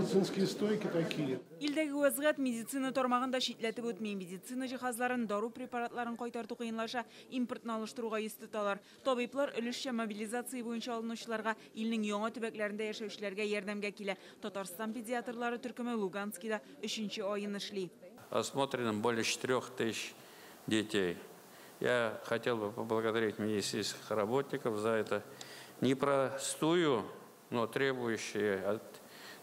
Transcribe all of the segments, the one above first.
медицинские стойки такие. Илдегі вазғат медицина тормағында шитлетіп өтмей медицина жиһазларын, дару препаратларын қайтарту қиынлаша импортын алыштыруға естіталар. Табиблар үлішші мобилизация бойынша алынушыларға илнің яңа төбәкләрендә яшәүчеләргә ярдәмгә килә. Татарстан педиатрлары төркеме Луганскида 3-нче айын эшли. Осмотрено более 4000 детей. Я хотел бы поблагодарить медицинских работников за это непростую, но требующую от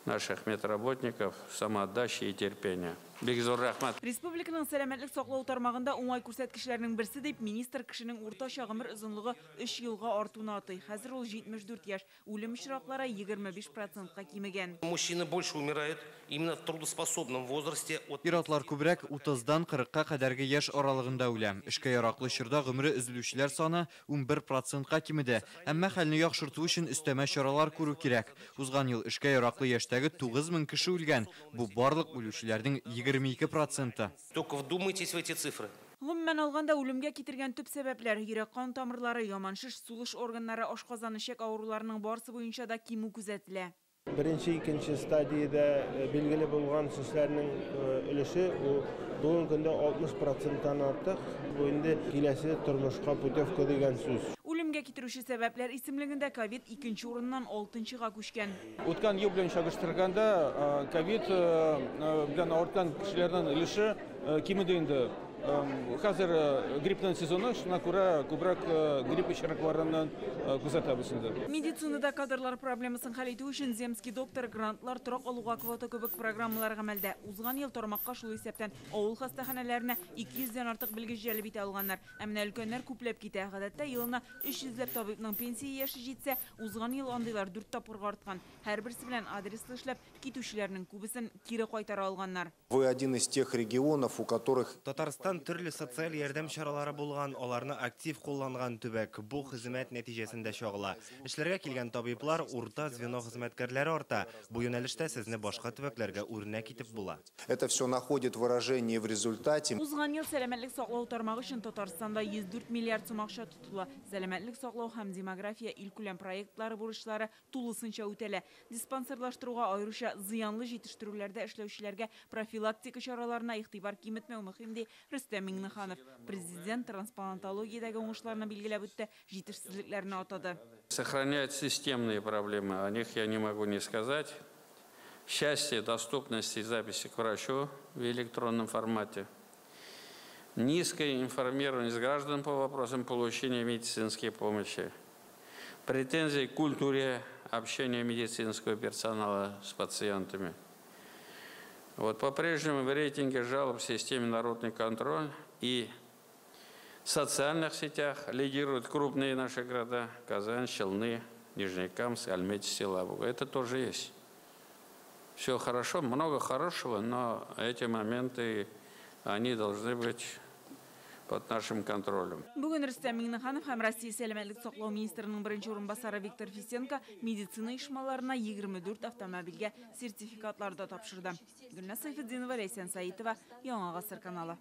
наших медработников самоотдачи и терпения. Бекзор рахмат. Республиканың сәламәтлек саклау тармагында уңай күрсәткечләрнең берсе дип министр кешенең уртача гомер озынлыгы 3 елга артуына атый. Хәзер ул 74 яшь, үлем очраклары 25%-ка кимегән. Мужчины больше умирают именно в трудоспособном возрасте. Иратлар күбрәк 30-дан 40-ка кадәрге яшь аралыгында үлә. Эшкә яраклы чорда гомере өзелүчеләр саны 11%-ка кимеде. Әмма хәлне яхшырту өчен өстәмә чаралар күрү кирәк. Узган ел эшкә яраклы яшьтәге 9000 кеше үлгән. Бу барлык үлүчеләрнең 22%. Только вдумайтесь в эти цифры. Гомумән алганда үлемгә китергән төп сәбәпләр йөрәк кан тамырлары, яманшыш, сулыш органнары, ашказан ишек авыруларының барысы буенча да кимү күзәтелә. Birinci, ikinci stadiyada belgili bo'lgan сүзләрнең өлеше бүгенге көндә 60%-тан артык. Бу инде киләсе тормышка путевка дигән сүз. Үлемгә китерүче сәбәпләр исемлегендә ковид 2-нче урыннан 6-нчыга күчкән. Үткән ел белән чагыштырганда ковид белән авырткан кешеләрнең өлеше кимеде инде. Хәзер гриппның сезоны, шуңа күрә күбрәк грипп очракларыннан күзәтәбез инде. Медицинада кадрлар проблемасын хәл итү өчен земский доктор грантлар торак алуга квота кебек программалар гамәлдә. Узган ел тармакка шул исәптән авыл хастаханәләренә 200-дән артык белгеч җәлеп итә алганнар. Әмма өлкәннәр күпләп китә. Гадәттә елына 300 табибның пенсия яше җитсә, узган ел андыйлар 4 тапкырга арткан. Һәрберсе белән адреслы эшләп китүчеләрнең күбесен кире кайтара алганнар. Вы один из тех регионов, у которых Татарстан төрле социаль ярдәм чаралары булган, аларны актив кулланган төбәк. Бу хезмәт нәтиҗәсендә чагыла. Эшләргә килгән табиблар, урта звено хезмәткәрләре арта. Бу юнәлештә сезне башка төбәкләргә үрнәк итеп була. это все находит выражение в результате. Узган ел сәламәтлек саклау тармагы өчен Татарстанда 104 миллиард сум акча тотыла. Сәламәтлек саклау һәм демография илкүләм проектлары бурычлары тулысынча үтәлә. Диспансерлаштыруга аеруча зыянлы җитештерүләрдә эшләүчеләргә профилактика чараларына игътибар киметмәү мөһим ди Рөстәм Миңнеханов. Президент трансплантологиядәге уңышларны билгеләп үтте, җитешсезлекләрне атады. Сохранять системные проблемы, о них я не могу не сказать. Счастье доступности и записи к врачу в электронном формате. Низкая информированность граждан по вопросам получения медицинской помощи. Претензии к культуре общения медицинского персонала с пациентами. Вот по-прежнему в рейтинге жалоб в системе народный контроль и в социальных сетях лидируют крупные наши города: Казань, Челны, Нижнекамск, Альметьевск, Силабуга. Это тоже есть. Все хорошо, много хорошего, но эти моменты, они должны быть под нашим контролем. Бүген Рөстәм Миңнеханов һәм Россия сәламәтлек саклау министрының беренче урынбасары Виктор Фисенко медицина оешмаларына 24 автомобильгә сертификатлар да тапшырды. Гөлназ Сайфетдинова, Ләйсән Саитова, Яңа Гасыр каналы.